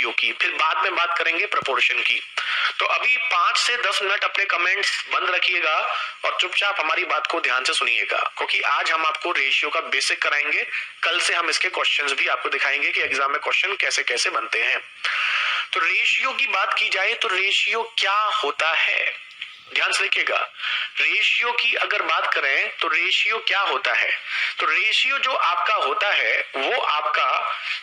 Ratio की, फिर बाद में बात करेंगे प्रोपोर्शन की। तो अभी 5 से 10 मिनट अपने कमेंट्स बंद रखिएगा और चुपचाप हमारी बात को ध्यान से सुनिएगा, क्योंकि आज हम आपको रेशियो का बेसिक कराएंगे। कल से हम इसके क्वेश्चंस भी आपको दिखाएंगे कि एग्जाम में क्वेश्चन कैसे कैसे बनते हैं। तो रेशियो की बात की जाए तो रेशियो क्या होता है, ध्यान से देखिएगा। रेशियो की अगर बात करें तो रेशियो क्या होता है, तो रेशियो जो आपका होता है वो आपका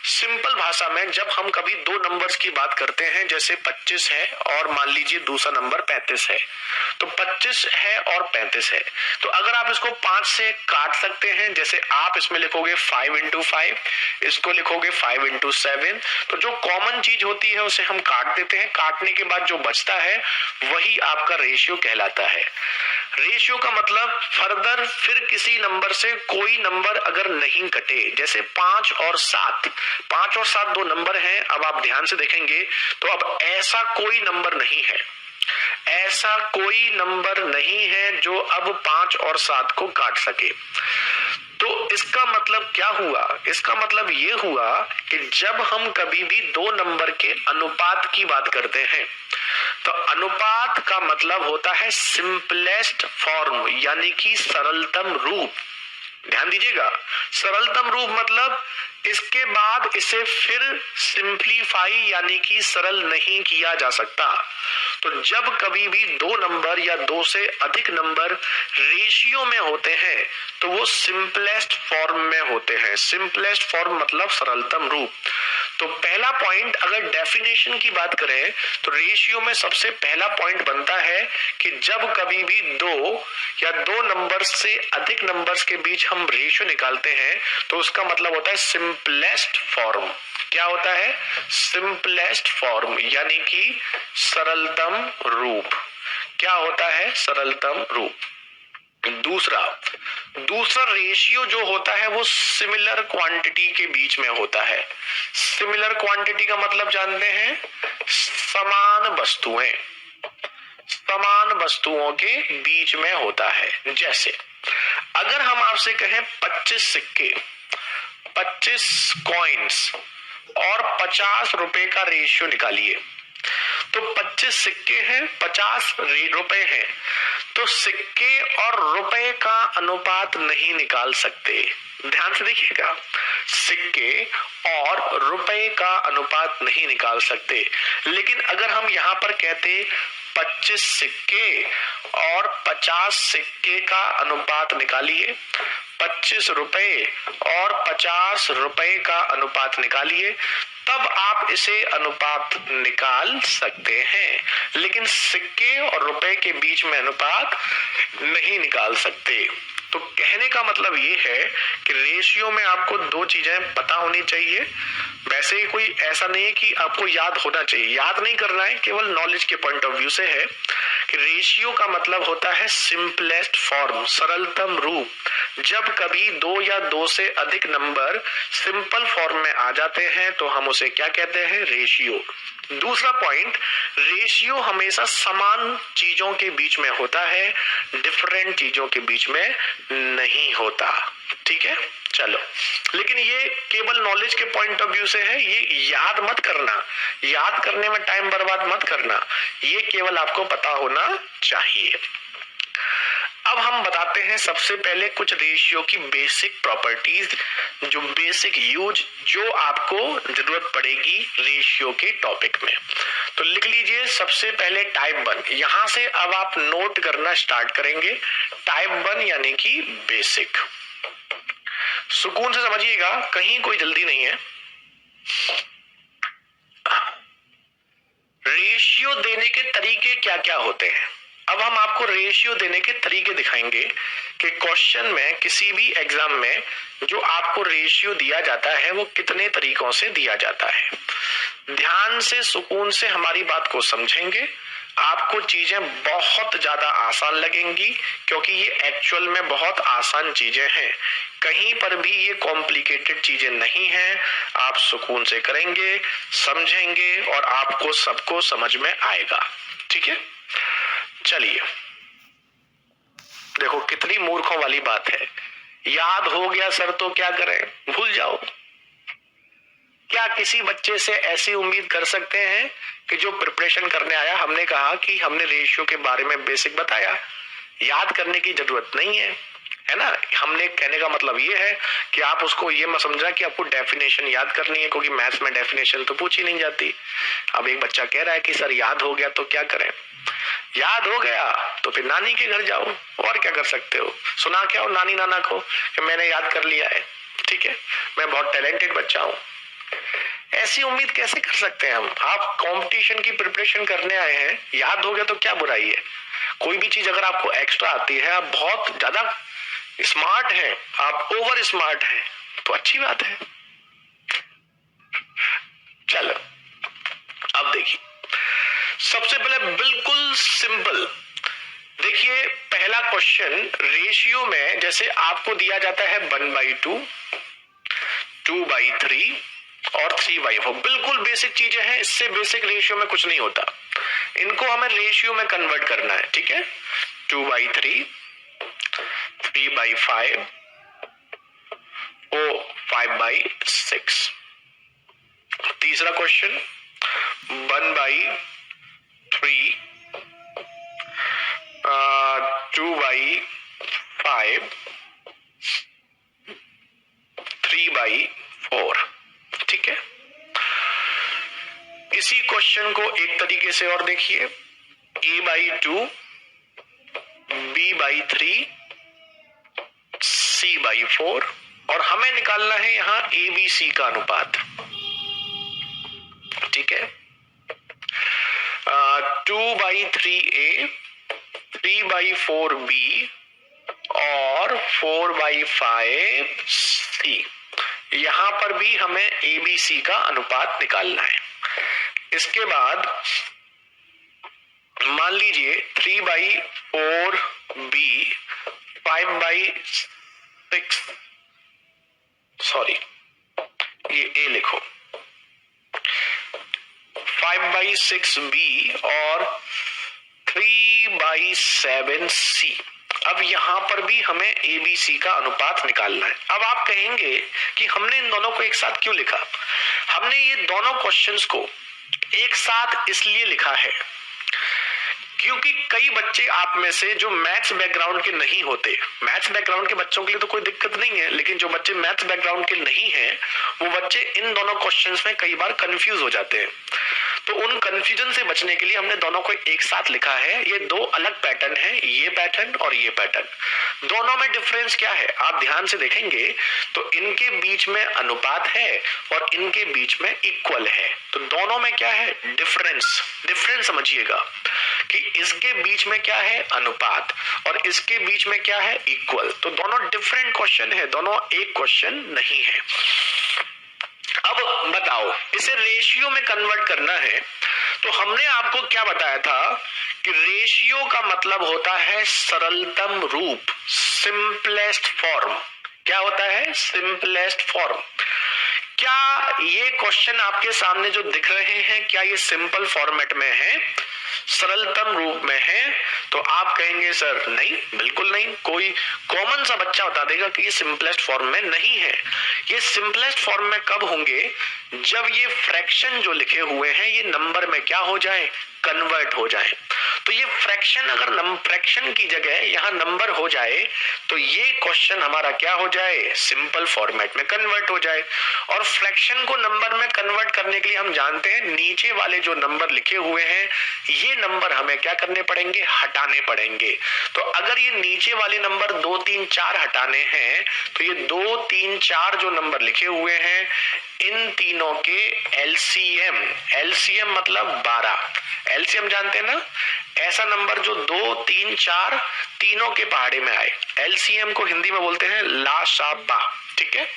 सिंपल भाषा में, जब हम कभी दो नंबर्स की बात करते हैं, जैसे 25 है और मान लीजिए दूसरा नंबर 35 है, तो 25 है और 35 है, तो अगर आप इसको 5 से काट सकते हैं, जैसे आप इसमें लिखोगे 5 into 5, इसको लिखोगे 5 into 7, तो जो कॉमन चीज होती है उसे हम काट देते हैं, काटने के बाद जो बचता है वही आपका रेशियो कहलाता है। रेशियो का मतलब फर्दर फिर किसी नंबर से कोई नंबर अगर नहीं कटे, जैसे 5 और 7, 5 और 7 दो नंबर हैं, अब आप ध्यान से देखेंगे तो अब ऐसा कोई नंबर नहीं है, ऐसा कोई नंबर नहीं है जो अब 5 और 7 को काट सके। तो इसका मतलब क्या हुआ, इसका मतलब ये हुआ कि जब हम कभी भी दो नंबर के अनुपात की बात करते हैं, तो अनुपात का मतलब होता है सिंपलेस्ट फॉर्म, यानी कि सरलतम रूप। ध्यान दीजिएगा, सरलतम रूप मतलब इसके बाद इसे फिर सिंप्लीफाई यानी कि सरल नहीं किया जा सकता। तो जब कभी भी दो नंबर या दो से अधिक नंबर रेशियो में होते हैं तो वो सिंपलेस्ट फॉर्म में होते हैं। सिंपलेस्ट फॉर्म मतलब सरलतम रूप। तो पहला पॉइंट, अगर डेफिनेशन की बात करें तो रेशियो में सबसे पहला पॉइंट बनता है कि जब कभी भी दो या दो नंबर से अधिक नंबर्स के बीच हम रेशियो निकालते हैं तो उसका मतलब होता है सिंपलेस्ट फॉर्म। क्या होता है? सिंपलेस्ट फॉर्म, यानी कि सरलतम रूप। क्या होता है? सरलतम रूप। दूसरा रेशियो जो होता है वो सिमिलर क्वांटिटी के बीच में होता है। सिमिलर क्वांटिटी का मतलब जानते हैं, समान वस्तुएं, समान वस्तुओं के बीच में होता है। जैसे अगर हम आपसे कहें 25 सिक्के, 25 कॉइन्स और 50 रुपए का रेशियो निकालिए, तो 25 सिक्के हैं, 50 रुपए हैं, तो सिक्के और रुपए का अनुपात नहीं निकाल सकते। ध्यान से देखिएगा, सिक्के और रुपए का अनुपात नहीं निकाल सकते। लेकिन अगर हम यहां पर कहते 25 सिक्के और 50 सिक्के का अनुपात निकालिए, 25 रुपए और 50 रुपए का अनुपात निकालिए, तब आप इसे अनुपात निकाल सकते हैं। लेकिन सिक्के और रुपए के बीच में अनुपात नहीं निकाल सकते। तो कहने का मतलब ये है कि रेशियो में आपको दो चीजें पता होनी चाहिए। वैसे ही कोई ऐसा नहीं है कि आपको याद होना चाहिए, याद नहीं करना है, केवल नॉलेज के पॉइंट ऑफ व्यू से है कि रेशियो का मतलब होता है सिंपलेस्ट फॉर्म, सरलतम रूप। जब कभी दो या दो से अधिक नंबर सिंपल फॉर्म में आ जाते हैं तो हम उसे क्या कहते हैं? रेशियो। दूसरा पॉइंट, रेशियो हमेशा समान चीजों के बीच में होता है, डिफरेंट चीजों के बीच में नहीं होता। ठीक है, चलो। लेकिन ये केवल नॉलेज के पॉइंट ऑफ व्यू से है, ये याद मत करना, याद करने में टाइम बर्बाद मत करना, ये केवल आपको पता होना चाहिए। अब हम बताते हैं सबसे पहले कुछ रेशियो की बेसिक प्रॉपर्टीज, जो बेसिक यूज जो आपको जरूरत पड़ेगी रेशियो के टॉपिक में। तो लिख लीजिए सबसे पहले टाइप 1। यहां से अब आप नोट करना स्टार्ट करेंगे। टाइप 1 यानी कि बेसिक। सुकून से समझिएगा, कहीं कोई जल्दी नहीं है। रेशियो देने के तरीके क्या क्या होते हैं? अब हम आपको रेशियो देने के तरीके दिखाएंगे कि क्वेश्चन में, किसी भी एग्जाम में जो आपको रेशियो दिया जाता है वो कितने तरीकों से दिया जाता है। ध्यान से, सुकून से हमारी बात को समझेंगे, आपको चीजें बहुत ज्यादा आसान लगेंगी, क्योंकि ये एक्चुअल में बहुत आसान चीजें हैं। कहीं पर भी ये कॉम्प्लिकेटेड चीजें नहीं हैं। आप सुकून से करेंगे, समझेंगे और आपको सबको समझ में आएगा। ठीक है, चलिए। देखो कितनी मूर्खों वाली बात है, याद हो गया सर तो क्या करें, भूल जाओ। क्या किसी बच्चे से ऐसी उम्मीद कर सकते हैं कि जो प्रिपरेशन करने आया, हमने कहा कि हमने रेशियो के बारे में बेसिक बताया, याद करने की जरूरत नहीं है ना। हमने कहने का मतलब ये है कि आप उसको ये मत समझना कि आपको डेफिनेशन याद करनी है, क्योंकि मैथ्स में डेफिनेशन तो पूछी नहीं जाती। अब एक बच्चा कह रहा है कि सर याद हो गया तो क्या करें? याद हो गया तो फिर नानी के घर जाओ, और क्या कर सकते हो? सुना क्या हो नानी नाना को कि मैंने याद कर लिया है, ठीक है, मैं बहुत टैलेंटेड बच्चा हूं। ऐसी उम्मीद कैसे कर सकते हैं हम? आप कंपटीशन की प्रिपरेशन करने आए हैं, याद हो गया तो क्या बुराई है? कोई भी चीज अगर आपको एक्स्ट्रा आती है, आप बहुत ज्यादा स्मार्ट हैं, आप ओवर स्मार्ट हैं, तो अच्छी बात है। चलो अब देखिए, सबसे पहले बिल्कुल सिंपल देखिए, पहला क्वेश्चन रेशियो में जैसे आपको दिया जाता है 1/2, 2/3 और 3/4, बिल्कुल बेसिक चीजें हैं, इससे बेसिक रेशियो में कुछ नहीं होता। इनको हमें रेशियो में कन्वर्ट करना है, ठीक है। 2/3, 3/5 और 5/6। तीसरा क्वेश्चन 1/3, 2/5, 3/4, ठीक है। इसी क्वेश्चन को एक तरीके से और देखिए, A/2, B/3, C/4, और हमें निकालना है यहां ABC का अनुपात, ठीक है। 2/3A, 3/4B और 4/5C, यहां पर भी हमें ABC का अनुपात निकालना है। इसके बाद मान लीजिए 3/4B, 5/6, सॉरी ये A लिखो, 5/6B और 3/7C। अब यहां पर भी हमें ABC का अनुपात निकालना है। अब आप कहेंगे कि हमने इन दोनों को एक साथ क्यों लिखा? हमने ये दोनों क्वेश्चंस को एक साथ इसलिए लिखा है क्योंकि कई बच्चे आप में से जो मैथ्स बैकग्राउंड के नहीं होते, मैथ्स बैकग्राउंड के बच्चों के लिए तो कोई दिक्कत नहीं है, लेकिन जो बच्चे मैथ्स बैकग्राउंड के नहीं हैं, वो बच्चे इन दोनों क्वेश्चंस में कई बार कंफ्यूज हो जाते हैं। तो उन कंफ्यूजन से बचने के लिए हमने दोनों को एक साथ लिखा है। ये दो अलग पैटर्न है, ये पैटर्न और ये पैटर्न। दोनों में डिफरेंस क्या है आप ध्यान से देखेंगे तो इनके बीच में अनुपात है और इनके बीच में इक्वल है। तो दोनों में क्या है? डिफरेंस। डिफरेंस समझिएगा कि इसके बीच में क्या है? अनुपात, और इसके बीच में क्या है? इक्वल। तो दोनों डिफरेंट क्वेश्चन है, दोनों एक क्वेश्चन नहीं है। अब बताओ, इसे रेशियो में कन्वर्ट करना है तो हमने आपको क्या बताया था कि रेशियो का मतलब होता है सरलतम रूप, सिंपलेस्ट फॉर्म। क्या होता है? Simplest form. क्या ये क्वेश्चन आपके सामने जो दिख रहे हैं, क्या ये सिंपल फॉर्मेट में है, सरलतम रूप में है? तो आप कहेंगे सर नहीं, बिल्कुल नहीं। कोई कॉमन सा बच्चा बता देगा कि ये सिंपलेस्ट फॉर्म में नहीं है। ये सिंपलेस्ट फॉर्म में कब होंगे? जब ये फ्रैक्शन जो लिखे हुए हैं ये नंबर में क्या हो जाए? कन्वर्ट हो जाए। तो ये फ्रैक्शन अगर फ्रैक्शन की जगह यहां नंबर हो जाए तो ये क्वेश्चन हमारा क्या हो जाए? सिंपल फॉर्मेट में कन्वर्ट हो जाए। और फ्रैक्शन को नंबर में कन्वर्ट करने के लिए हम जानते हैं नीचे वाले जो नंबर लिखे हुए हैं ये नंबर हमें क्या करने पड़ेंगे? हटाने पड़ेंगे। तो अगर ये नीचे वाले नंबर 2 3 4 हटाने हैं तो ये 2 3 4 जो नंबर लिखे हुए हैं इन तीनों के एलसीएम, एलसीएम मतलब 12, एलसीएम जानते हैं ना, ऐसा नंबर जो 2 3 4 तीनों के पहाड़े में आए, एलसीएम को हिंदी में बोलते हैं लाशाबा, ठीक है।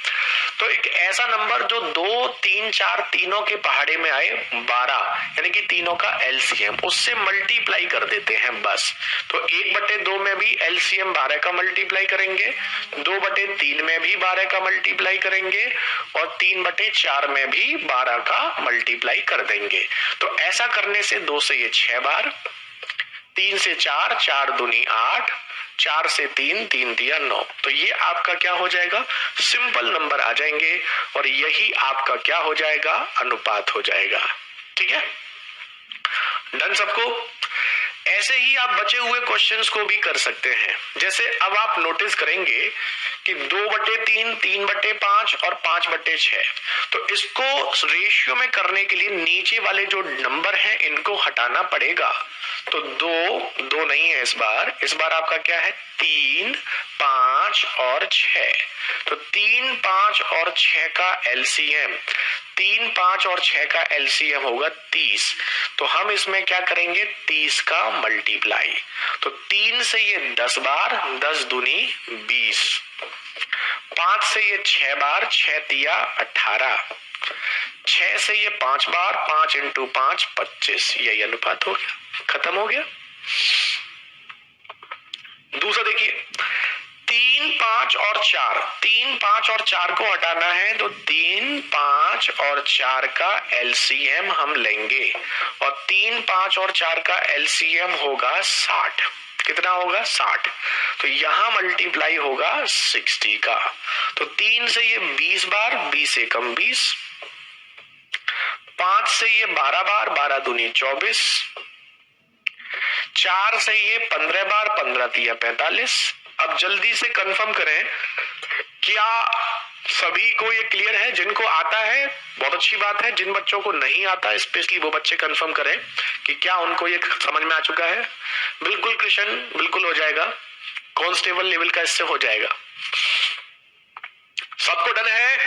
तो एक ऐसा नंबर जो 2 3 4 तीनों के पहाड़े में आए 12, यानी कि तीनों का एलसीएम, उससे मल्टीप्लाई कर देते हैं बस। तो 1/2 में भी एलसीएम 12 का मल्टीप्लाई करेंगे, 2/3 में भी 12 का मल्टीप्लाई करेंगे और 3/4 में भी 12 का मल्टीप्लाई कर देंगे। तो ऐसा करने से 2 से ये 6 बार, 3 से 4, 4 दूनी 8, 4 से 3, 3 दिया 9। तो ये आपका क्या हो जाएगा, सिंपल नंबर आ जाएंगे और यही आपका क्या हो जाएगा, अनुपात हो जाएगा। ठीक है, डन सबको। ऐसे ही आप बचे हुए क्वेश्चंस को भी कर सकते हैं। जैसे अब आप नोटिस करेंगे कि 2/3, 3/5 और 5/6, तो इसको रेशियो में करने के लिए नीचे वाले जो नंबर हैं इनको हटाना पड़ेगा। तो 2 नहीं है इस बार आपका क्या है, 3, 5 और 6। तो 3, 5 और 6 का एलसीएम, 3, 5 और 6 का एलसीएम होगा 30। तो हम इसमें क्या करेंगे, 30 का मल्टीप्लाई। तो 3 से ये 10 बार, 10 दूनी 20। 5 से ये 6 बार, 6 तिया 18। 6 से ये 5 बार, 5 × 5 25। यही अनुपात हो गया, खत्म हो गया। दूसरा देखिए, 3, 5 और 4, 3, 5 और 4 को हटाना है तो 3, 5 और 4 का एलसीएम हम लेंगे और 3, 5 और 4 का एलसीएम होगा 60। कितना होगा, 60। तो यहां मल्टीप्लाई होगा 60 का। तो 3 से ये 20 बार, 20 एकम 20। 5 से ये 12 बार, 12 दूनी 24। 4 से ये 15 बार, 15 तिया 45। अब जल्दी से कंफर्म करें, क्या सभी को ये क्लियर है? जिनको आता है बहुत अच्छी बात है, जिन बच्चों को नहीं आता स्पेशली वो बच्चे कंफर्म करें कि क्या उनको ये समझ में आ चुका है। बिल्कुल कृष्ण, बिल्कुल हो जाएगा, कांस्टेबल लेवल का इससे हो जाएगा। सबको डन है,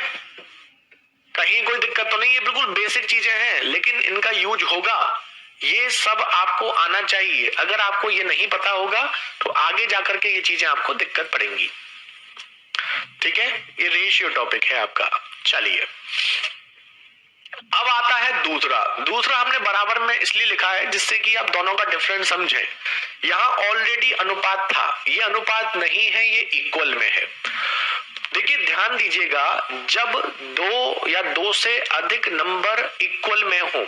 कहीं कोई दिक्कत तो नहीं है? बिल्कुल बेसिक चीजें हैं लेकिन इनका यूज होगा, ये सब आपको आना चाहिए। अगर आपको ये नहीं पता होगा तो आगे जाकर के ये चीजें आपको दिक्कत पड़ेंगी। ठीक है, ये रेशियो टॉपिक है आपका। चलिए अब आता है दूसरा हमने बराबर में इसलिए लिखा है जिससे कि आप दोनों का डिफरेंस समझें। यहां ऑलरेडी अनुपात था, ये अनुपात नहीं है, ये इक्वल में है। देखिए ध्यान दीजिएगा, जब 2 या 2 से अधिक नंबर इक्वल में हो,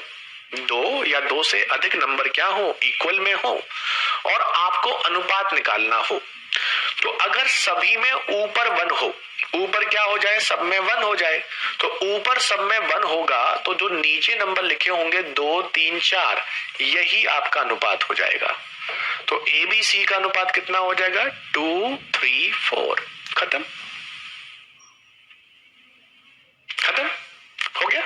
2 या 2 से अधिक नंबर क्या हो, इक्वल में हो, और आपको अनुपात निकालना हो, तो अगर सभी में ऊपर 1 हो, ऊपर क्या हो जाए, सब में 1 हो जाए, तो ऊपर सब में 1 होगा तो जो नीचे नंबर लिखे होंगे 2, 3, 4, यही आपका अनुपात हो जाएगा। तो ABC का अनुपात कितना हो जाएगा, 2, 3, 4। खत्म, खत्म हो गया,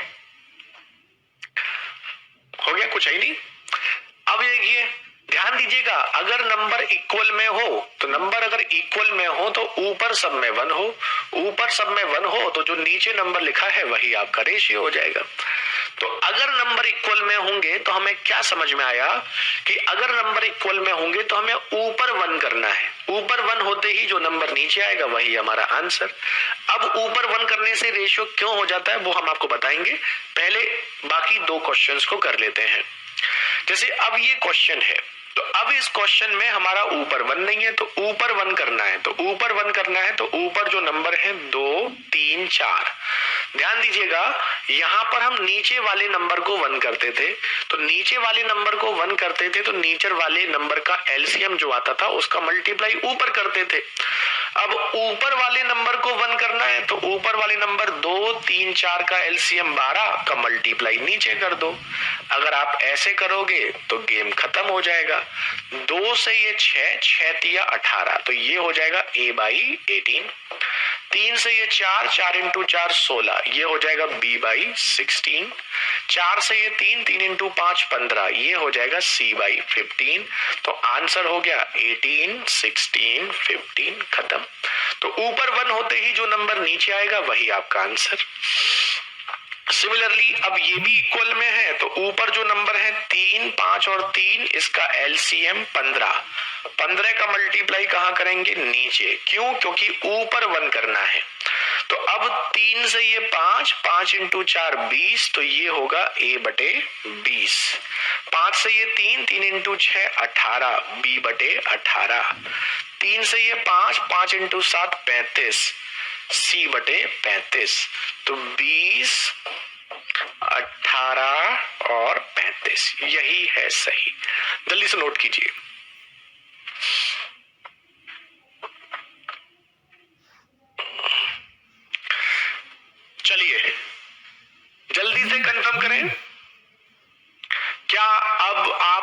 हो गया, कुछ है ही नहीं। अब देखिए ध्यान दीजिएगा, अगर नंबर इक्वल में हो तो नंबर अगर इक्वल में हो तो ऊपर सब में 1 हो, ऊपर सब में 1 हो तो जो नीचे नंबर लिखा है वही आपका रेशियो हो जाएगा। तो अगर नंबर इक्वल में होंगे तो हमें क्या समझ में आया कि अगर नंबर इक्वल में होंगे तो हमें ऊपर 1 करना है, ऊपर 1 होते ही जो नंबर नीचे आएगा वही हमारा आंसर। अब ऊपर 1 करने से रेशियो क्यों हो जाता है वो हम आपको बताएंगे, पहले बाकी 2 क्वेश्चंस को कर लेते हैं। जैसे अब ये क्वेश्चन है, तो अब इस क्वेश्चन में हमारा ऊपर 1 नहीं है तो ऊपर 1 करना है, तो ऊपर 1 करना है तो ऊपर जो नंबर है 2, 3, 4। ध्यान दीजिएगा, यहां पर हम नीचे वाले नंबर को 1 करते थे, तो नीचे वाले नंबर को 1 करते थे तो नीचे वाले नंबर का एलसीएम जो आता था उसका मल्टीप्लाई ऊपर करते थे। अब ऊपर वाले नंबर को 1 करना है तो ऊपर वाले नंबर 2, 3, 4 का एलसीएम 12 का मल्टीप्लाई नीचे कर दो। अगर आप ऐसे करोगे तो गेम खत्म हो जाएगा। 2 से ये 6, 6 तिया 18, तो ये हो जाएगा A/18। 3 से ये 4, 4 × 4 16, ये हो जाएगा B/16। 4 से ये 3, 3 × 5 15, ये हो जाएगा C/15। तो आंसर हो गया 18, 16, 15। खत्म। तो ऊपर 1 होते ही जो नंबर नीचे आएगा वही आपका आंसर। सिमिलरली अब ये भी इक्वल में है तो ऊपर जो नंबर है 3, 5 और 3, इसका एलसीएम 15। 15 का मल्टीप्लाई कहां करेंगे, नीचे। क्यों, क्योंकि ऊपर 1 करना है। तो अब 3 से ये 5, 5 × 4 20, तो ये होगा A/20। 5 से ये 3, 3 × 6 18, B/18। 3 से ये 5, 5 × 7 35, C/35। तो 20, 18 और 35, यही है सही। जल्दी से नोट कीजिए।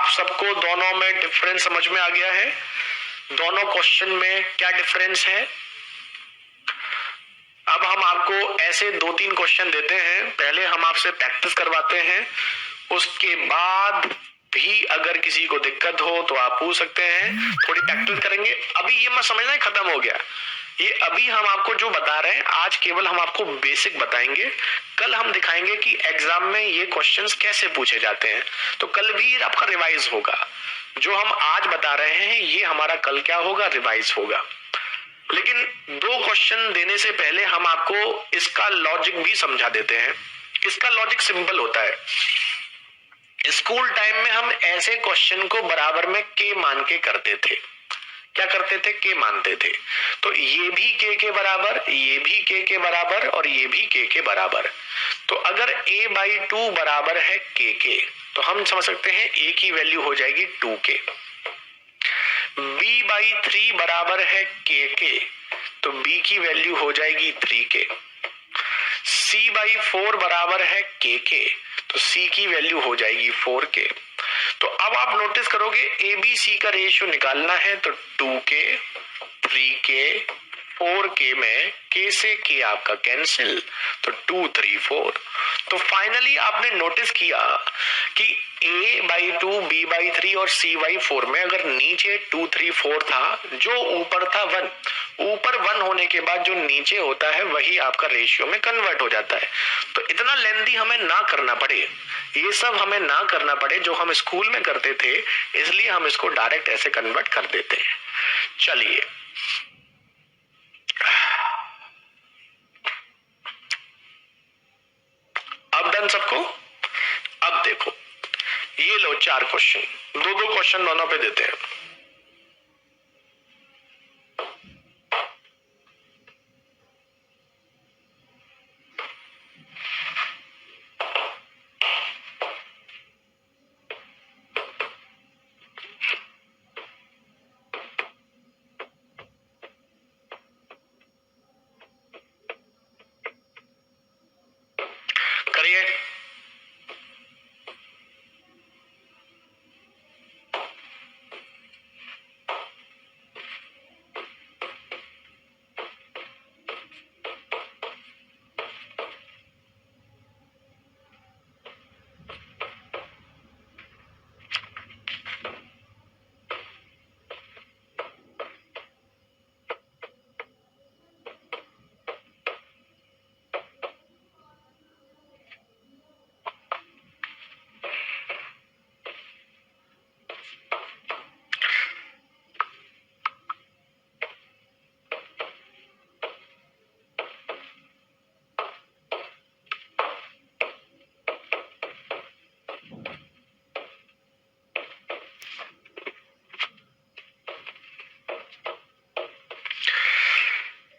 सबको दोनों में डिफरेंस समझ में आ गया है? दोनों क्वेश्चन में क्या डिफरेंस है? अब हम आपको ऐसे 2-3 क्वेश्चन देते हैं, पहले हम आपसे प्रैक्टिस करवाते हैं, उसके बाद भी अगर किसी को दिक्कत हो तो आप पूछ सकते हैं, थोड़ी प्रैक्टिस करेंगे। अभी ये मत समझना खत्म हो गया, ये अभी हम आपको जो बता रहे हैं आज केवल हम आपको बेसिक बताएंगे, कल हम दिखाएंगे कि एग्जाम में ये क्वेश्चंस कैसे पूछे जाते हैं, तो कल भी आपका रिवाइज होगा। जो हम आज बता रहे हैं ये हमारा कल क्या होगा, रिवाइज होगा। लेकिन 2 क्वेश्चन देने से पहले हम आपको इसका लॉजिक भी समझा देते हैं। इसका लॉजिक सिंपल होता है, स्कूल टाइम में हम ऐसे क्वेश्चन को बराबर में के मान के करते थे। क्या करते थे? के मानते थे। तो ये भी के बराबर, ये भी के बराबर और ये भी के बराबर। तो अगर a/2 बराबर है के, तो हम समझ सकते हैं a की वैल्यू हो जाएगी 2k। b/3 बराबर है के, तो b की वैल्यू हो जाएगी 3k। c/4 बराबर है के, तो c की वैल्यू हो जाएगी 4k। तो अब आप नोटिस करोगे ABC का रेशियो निकालना है तो 2k, 3k, 4k में k से k आपका कैंसिल, तो 2, 3, 4। तो फाइनली आपने नोटिस किया कि a/2, b/3 और c/4 में अगर नीचे 2, 3, 4 था, जो ऊपर था 1, ऊपर 1 होने के बाद जो नीचे होता है वही आपका रेशियो में कन्वर्ट हो जाता है। तो इतना लेंथी हमें ना करना पड़े, ये सब हमें ना करना पड़े जो हम स्कूल में करते थे, इसलिए हम इसको डायरेक्ट ऐसे कन्वर्ट कर देते हैं। चलिए अब डन सबको? अब देखो ये लो 4 क्वेश्चन, 2-2 क्वेश्चन दोनों पे देते हैं। करिए।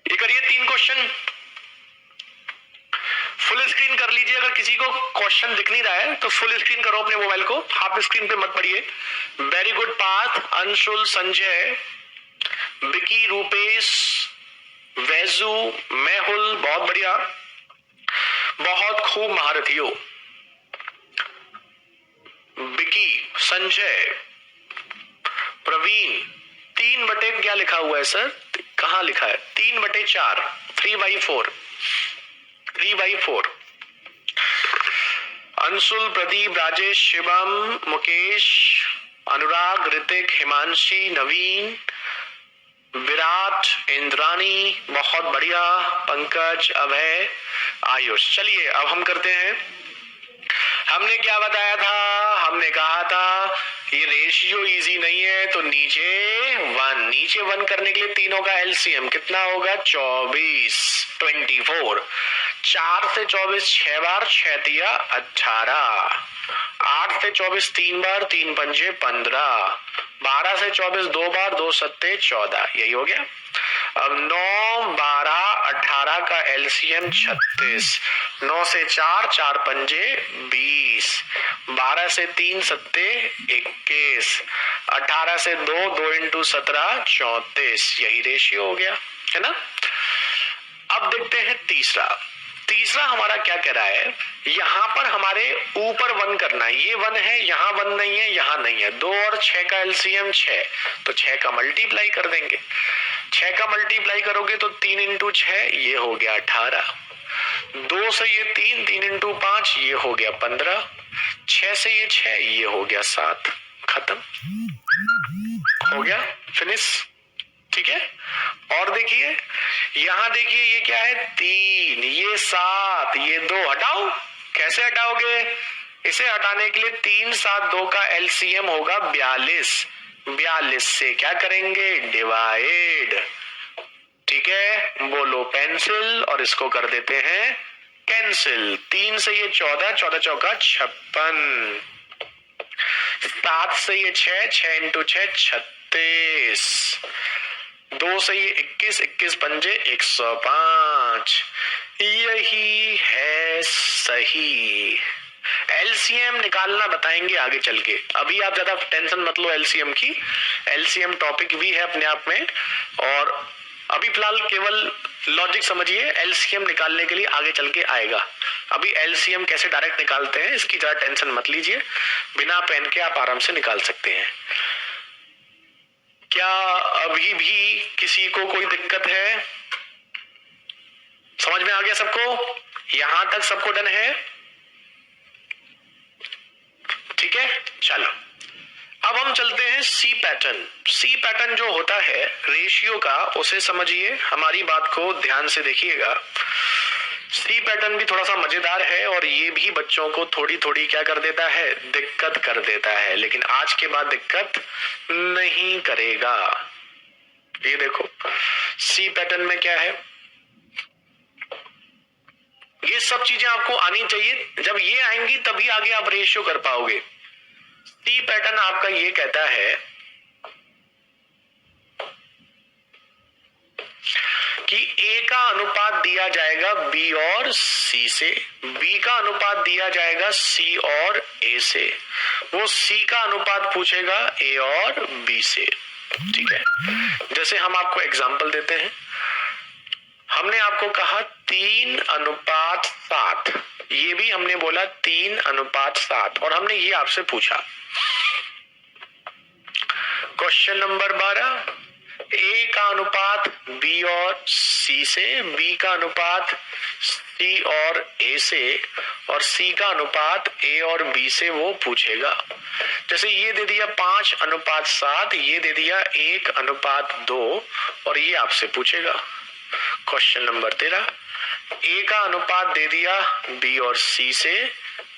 ये करिए 3 क्वेश्चन, फुल स्क्रीन कर लीजिए। अगर किसी को क्वेश्चन दिख नहीं रहा है तो फुल स्क्रीन करो अपने मोबाइल को, हाफ स्क्रीन पे मत पढ़िए। वेरी गुड पार्थ, अंशुल, संजय, विकी, रूपेश, वैजू, मेहुल, बहुत बढ़िया, बहुत खूब महारथियों। विकी, संजय, प्रवीण, 3/, क्या लिखा हुआ है सर, कहां लिखा है? 3/4, 3/4, 3/4। अंशुल, प्रदीप, राजेश, शिवम, मुकेश, अनुराग, ऋतिक, हिमांशी, नवीन, विराट, इंद्रानी, बहुत बढ़िया, पंकज, अभय, आयुष। चलिए अब हम करते हैं, हमने क्या बताया था? हमने कहा था ये रेशियो इजी नहीं है तो नीचे 1 करने के लिए तीनों का एलसीएम कितना होगा? 24, 24। 4 से 24 6 बार, 6 तिया 18, 8 से 24 3 बार, 3 पंजे 15, 12 से 24 2 बार, 2 सत्ते 14, यही हो गया। अब 9, 12, 18 का एलसीएम 36, 9 से 4, 4 पंजे 20, 12 से 3 सत्ते 21, 18 से 2, 2 इंटू 17 34, यही रेशियो हो गया है ना। अब देखते हैं तीसरा। तीसरा हमारा क्या कह रहा है, यहां पर हमारे ऊपर 1 करना है, ये 1 है, यहां 1 नहीं है, यहां नहीं है। 2 और 6 का एलसीएम 6, तो 6 का मल्टीप्लाई कर देंगे। 6 का मल्टीप्लाई करोगे तो 3 इंटू 6 ये हो गया 18, 2 से ये 3, 3 इंटू 5 ये हो गया 15, 6 से ये 6 ये हो गया 7, खत्म हो गया, फिनिश। ठीक है, और देखिए यहां देखिए ये क्या है 3, ये 7, ये 2, हटाओ। कैसे हटाओगे, इसे हटाने के लिए 3 7 2 का एलसीएम होगा 42, 42 से क्या करेंगे डिवाइड। ठीक है, बोलो पेंसिल, और इसको कर देते हैं कैंसिल। 3 से ये 14, 14 चौका 56, 7 से ये 6, 6 इंटू 6 36, 2 से ये 21, 21 पंजे 105, यही है सही। एलसीएम निकालना बताएंगे आगे चल के, अभी आप ज्यादा टेंशन मत लो एलसीएम की। एलसीएम टॉपिक भी है अपने आप में, और अभी फिलहाल केवल लॉजिक समझिए, एलसीएम निकालने के लिए आगे चल के आएगा। अभी एलसीएम कैसे डायरेक्ट निकालते हैं इसकी ज्यादा टेंशन मत लीजिए, बिना पेन के आप आराम से निकाल सकते हैं। क्या अभी भी किसी को कोई दिक्कत है? समझ में आ गया सबको? यहां तक सबको डन है? ठीक है, चलो अब हम चलते हैं सी पैटर्न। सी पैटर्न जो होता है रेशियो का, उसे समझिए, हमारी बात को ध्यान से देखिएगा। सी पैटर्न भी थोड़ा सा मजेदार है, और ये भी बच्चों को थोड़ी थोड़ी क्या कर देता है, दिक्कत कर देता है, लेकिन आज के बाद दिक्कत नहीं करेगा। ये देखो सी पैटर्न में क्या है, ये सब चीजें आपको आनी चाहिए, जब ये आएंगी तभी आगे आप रेशियो कर पाओगे। सी पैटर्न आपका ये कहता है कि ए का अनुपात दिया जाएगा बी और सी से, बी का अनुपात दिया जाएगा सी और ए से, वो सी का अनुपात पूछेगा ए और बी से। ठीक है, जैसे हम आपको एग्जांपल देते हैं, हमने आपको कहा 3:7, ये भी हमने बोला 3:7, और हमने ये आपसे पूछा क्वेश्चन नंबर 12, ए का अनुपात बी और सी से, बी का अनुपात सी और ए से, और सी का अनुपात ए और बी से वो पूछेगा। जैसे ये दे दिया 5:7, ये दे दिया 1:2, और ये आपसे पूछेगा क्वेश्चन नंबर 13, ए का अनुपात दे दिया बी और सी से,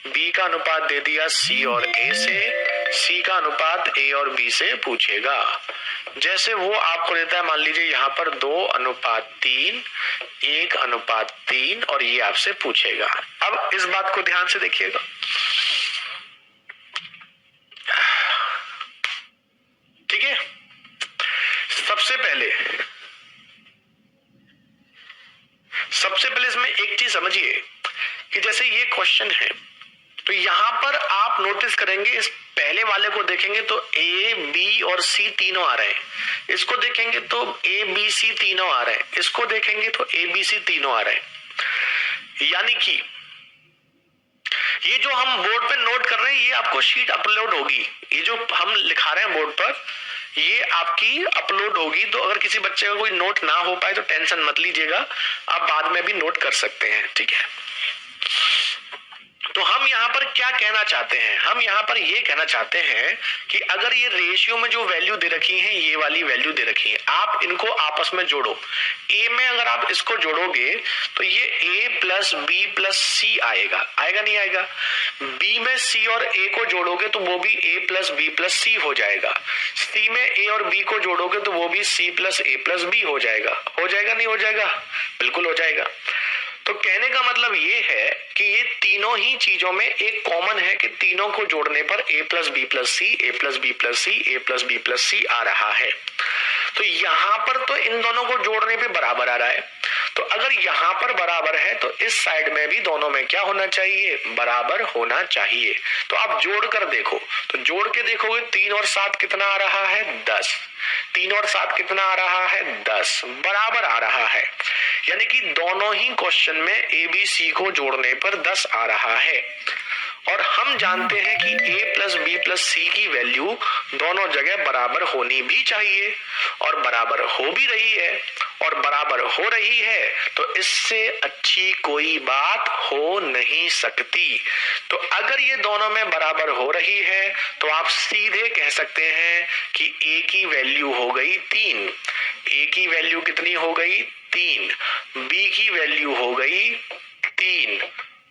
बी का अनुपात दे दिया सी और ए से, सी का अनुपात ए और बी से पूछेगा। जैसे वो आपको देता है, मान लीजिए यहाँ पर 2:3, 1:3, और ये आपसे पूछेगा। अब इस बात को ध्यान से देखिएगा, ठीक है। सबसे पहले इसमें एक चीज समझिए कि जैसे ये क्वेश्चन है, तो यहां पर आप नोटिस करेंगे, इस पहले वाले को देखेंगे तो ए बी और सी तीनों आ रहे हैं, इसको देखेंगे तो ए बी सी तीनों आ रहे हैं, इसको देखेंगे तो ए बी सी तीनों आ रहे हैं। यानी कि ये जो हम बोर्ड पे नोट कर रहे हैं, ये आपको शीट अपलोड होगी, ये जो हम लिखा रहे हैं बोर्ड पर, ये आपकी अपलोड होगी। तो अगर किसी बच्चे का कोई नोट ना हो पाए तो टेंशन मत लीजिएगा, आप बाद में भी नोट कर सकते हैं। ठीक है, तो हम यहाँ पर क्या कहना चाहते हैं, हम यहाँ पर ये कहना चाहते हैं कि अगर ये रेशियो में जो वैल्यू दे रखी है, ये वाली वैल्यू दे रखी है, आप इनको आपस में जोड़ो। ए में अगर आप इसको जोड़ोगे तो ये ए प्लस बी प्लस सी आएगा, आएगा नहीं आएगा। बी में सी और ए को जोड़ोगे तो वो भी ए प्लस बी प्लस सी हो जाएगा। सी में ए और बी को जोड़ोगे तो वो भी सी प्लस ए प्लस बी हो जाएगा। हो जाएगा नहीं हो जाएगा? बिल्कुल हो जाएगा। तो कहने का मतलब ये है कि ये तीनों ही चीजों में एक कॉमन है कि तीनों को जोड़ने पर a plus B plus C, A plus B plus C, A plus B plus C आ रहा है। तो यहां पर तो इन दोनों को जोड़ने पे बराबर आ रहा है, तो अगर यहां पर बराबर है तो इस साइड में भी दोनों में क्या होना चाहिए, बराबर होना चाहिए। तो आप जोड़ कर देखो, तो जोड़ के देखोगे 3 और 7 कितना आ रहा है, 10। 3 और 7 कितना आ रहा है, 10, बराबर आ रहा है। यानी कि दोनों ही क्वेश्चन में ए बी सी को जोड़ने पर 10 आ रहा है और हम जानते हैं कि a प्लस बी प्लस सी की वैल्यू दोनों जगह बराबर होनी भी चाहिए और बराबर हो भी रही है और बराबर हो रही है, तो इससे अच्छी कोई बात हो नहीं सकती। तो अगर ये दोनों में बराबर हो रही है तो आप सीधे कह सकते हैं कि a की वैल्यू हो गई 3, a की वैल्यू कितनी हो गई 3, b की वैल्यू हो गई 3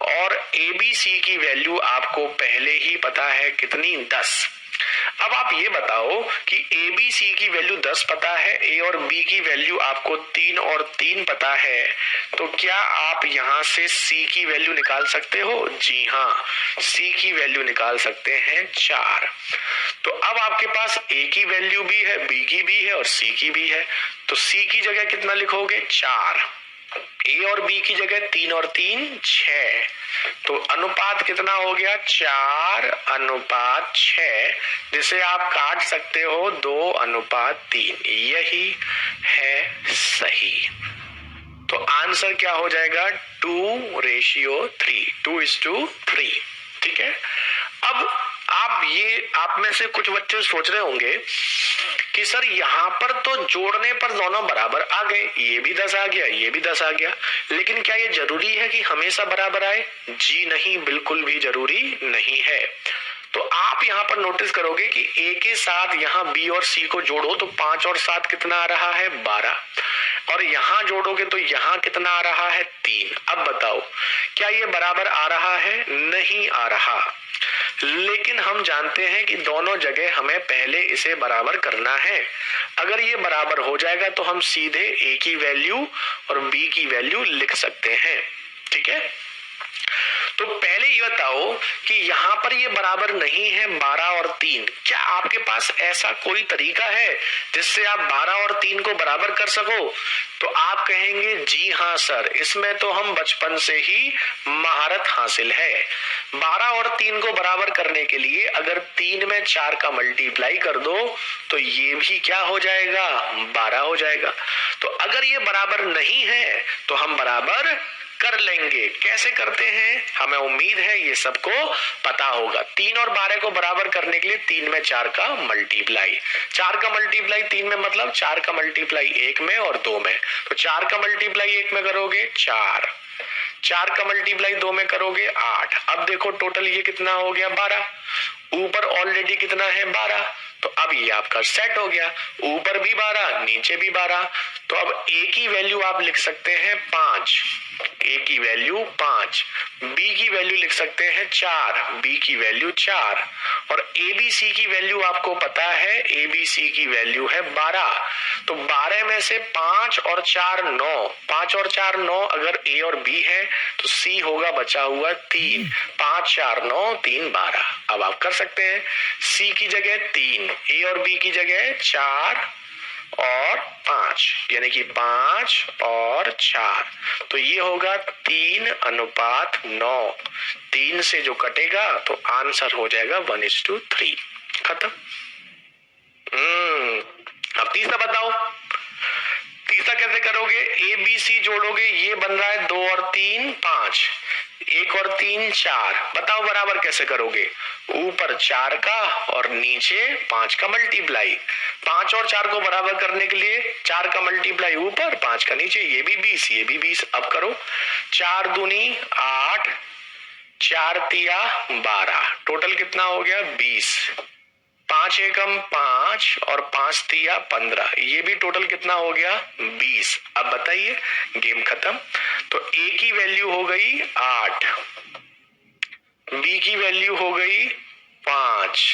और ए बी सी की वैल्यू आपको पहले ही पता है कितनी 10। अब आप ये बताओ कि ए बी सी की वैल्यू 10 पता है, ए और बी की वैल्यू आपको 3 और 3 पता है, तो क्या आप यहां से सी की वैल्यू निकाल सकते हो? जी हाँ, सी की वैल्यू निकाल सकते हैं 4। तो अब आपके पास ए की वैल्यू भी है, बी की भी है और सी की भी है, तो सी की जगह कितना लिखोगे 4, ए और बी की जगह 3 और 3 6, तो अनुपात कितना हो गया 4:6, जिसे आप काट सकते हो 2:3। यही है सही। तो आंसर क्या हो जाएगा 2:3, 2:3। ठीक है। अब आप में से कुछ बच्चे सोच रहे होंगे कि सर यहाँ पर तो जोड़ने पर दोनों बराबर आ गए, ये भी 10 आ गया, ये भी 10 आ गया, लेकिन क्या ये जरूरी है कि हमेशा बराबर आए? जी नहीं, बिल्कुल भी जरूरी नहीं है। तो आप यहाँ पर नोटिस करोगे कि ए के साथ यहाँ बी और सी को जोड़ो तो 5 और 7 कितना आ रहा है 12, और यहाँ जोड़ोगे तो यहाँ कितना आ रहा है 3। अब बताओ क्या ये बराबर आ रहा है? नहीं आ रहा, लेकिन हम जानते हैं कि दोनों जगह हमें पहले इसे बराबर करना है। अगर ये बराबर हो जाएगा तो हम सीधे ए की वैल्यू और बी की वैल्यू लिख सकते हैं। ठीक है। तो पहले ये बताओ कि यहाँ पर ये बराबर नहीं है 12 और 3, क्या आपके पास ऐसा कोई तरीका है जिससे आप 12 और 3 को बराबर कर सको? तो आप कहेंगे जी हाँ सर, इसमें तो हम बचपन से ही महारत हासिल है। 12 और 3 को बराबर करने के लिए अगर 3 में 4 का मल्टीप्लाई कर दो तो ये भी क्या हो जाएगा 12 हो जाएगा। तो अगर ये बराबर नहीं है तो हम बराबर कर लेंगे। कैसे करते हैं? हमें उम्मीद है ये सबको पता होगा। 3 और 12 को बराबर करने के लिए 3 में 4 का मल्टीप्लाई, 4 का मल्टीप्लाई 3 में मतलब 4 का मल्टीप्लाई 1 में और 2 में, तो 4 का मल्टीप्लाई 1 में करोगे 4, 4 का मल्टीप्लाई 2 में करोगे 8। अब देखो टोटल ये कितना हो गया 12, ऊपर ऑलरेडी कितना है 12, तो अब ये आपका सेट हो गया, ऊपर भी 12 नीचे भी 12। तो अब ए की वैल्यू आप लिख सकते हैं 5, ए की वैल्यू 5, बी की वैल्यू लिख सकते हैं 4, बी की वैल्यू 4, और ए बी सी की वैल्यू आपको पता है, ए बी सी की वैल्यू है 12। तो 12 में से 5 और 4 9, 5 और 4 9, अगर ए और बी है तो सी होगा बचा हुआ 3, 5 4 9 3 12। अब आप कर सकते हैं सी की जगह 3, ए और बी की जगह 4 और 5, यानी कि 5 और 4, तो ये होगा 3:9। 3 से जो कटेगा तो आंसर हो जाएगा 1:3। खत्म। अब तीसरा बताओ, तीसरा कैसे करोगे? ए बी सी जोड़ोगे, ये बन रहा है 2 और 3 5, 1 और 3 4, बताओ बराबर कैसे करोगे? ऊपर 4 का और नीचे 5 का मल्टीप्लाई। 5 और 4 को बराबर करने के लिए 4 का मल्टीप्लाई ऊपर, 5 का नीचे, ये भी 20, ये भी 20। अब करो 4 दूनी 8, 4 तिया 12, टोटल कितना हो गया 20, 5 एकम 5 और 5 तिया 15, ये भी टोटल कितना हो गया 20। अब बताइए, गेम खत्म। तो ए की वैल्यू हो गई 8, बी की वैल्यू हो गई 5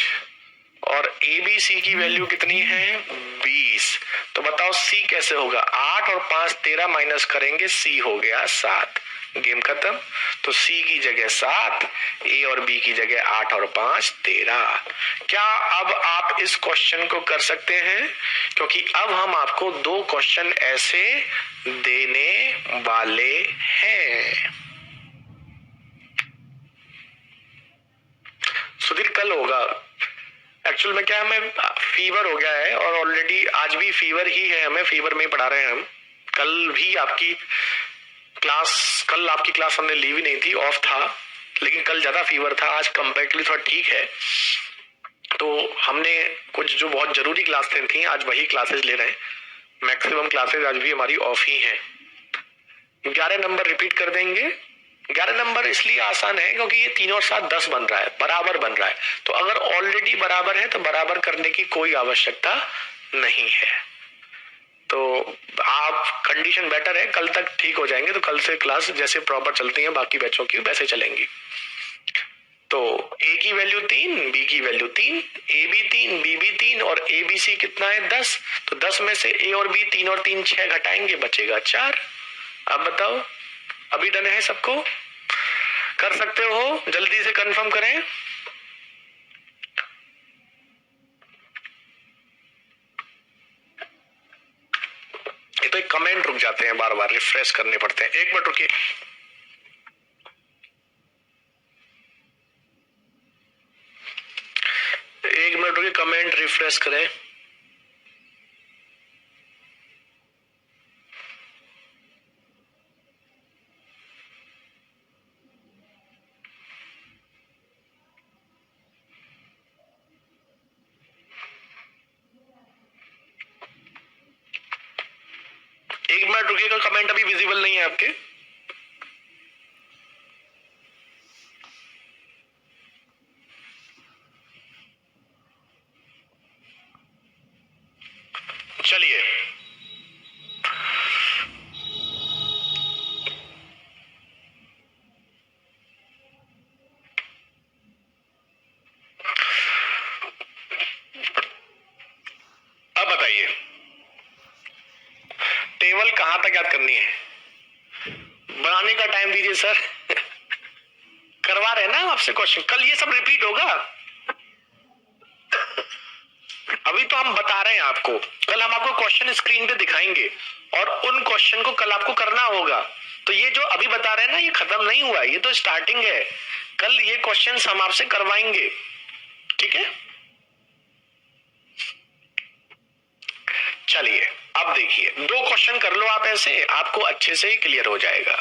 और ए बी सी की वैल्यू कितनी है 20। तो बताओ सी कैसे होगा? 8 और 5 13 माइनस करेंगे, सी हो गया 7। गेम खत्म। तो सी की जगह 7, ए और बी की जगह 8 और 5 13। क्या अब आप इस क्वेश्चन को कर सकते हैं? क्योंकि अब हम आपको 2 क्वेश्चन ऐसे देने वाले हैं। सुधीर कल होगा, एक्चुअल में क्या हमें फीवर हो गया है और ऑलरेडी आज भी फीवर ही है, हमें फीवर में ही पढ़ा रहे हैं हम। कल आपकी क्लास हमने ली भी नहीं थी, ऑफ था, लेकिन कल ज्यादा फीवर था, आज कंपेरेटिवली थोड़ा ठीक है। तो हमने कुछ जो बहुत जरूरी क्लासें थी आज वही क्लासेस ले रहे हैं। मैक्सिमम क्लासेस आज भी हमारी ऑफ ही हैं। 11 नंबर रिपीट कर देंगे। 11 नंबर इसलिए आसान है क्योंकि ये 3 और 7 10 बन रहा है, बराबर बन रहा है। तो अगर ऑलरेडी बराबर है तो बराबर करने की कोई आवश्यकता नहीं है। तो आप कंडीशन बेटर है, कल तक ठीक हो जाएंगे, तो कल से क्लास जैसे प्रॉपर चलती है बाकी बैचों की वैसे चलेंगी। तो ए की वैल्यू 3, बी की वैल्यू 3, ए भी 3, बी भी 3 और ए बी सी कितना है 10। तो 10 में से ए और बी 3 और 3 6 घटाएंगे, बचेगा 4। अब बताओ, अभी डन है सबको? कर सकते हो, जल्दी से कंफर्म करें। ये तो एक कमेंट रुक जाते हैं, बार बार रिफ्रेश करने पड़ते हैं। 1 मिनट रुकिए। कमेंट रिफ्रेश करें। एक मिनट रुकिएगा, कमेंट अभी विजिबल नहीं है आपके। चलिए, अब बताइए टेबल कहां तक याद करनी है? बनाने का टाइम दीजिए सर। करवा रहे हैं ना आपसे क्वेश्चन, कल ये सब रिपीट होगा। अभी तो हम बता रहे हैं आपको, कल हम आपको क्वेश्चन स्क्रीन पे दिखाएंगे और उन क्वेश्चन को कल आपको करना होगा। तो ये जो अभी बता रहे हैं ना, ये खत्म नहीं हुआ, ये तो स्टार्टिंग है। कल ये क्वेश्चन हम आपसे करवाएंगे, ठीक है? चलिए अब देखिए, 2 क्वेश्चन कर लो आप, ऐसे आपको अच्छे से ही क्लियर हो जाएगा।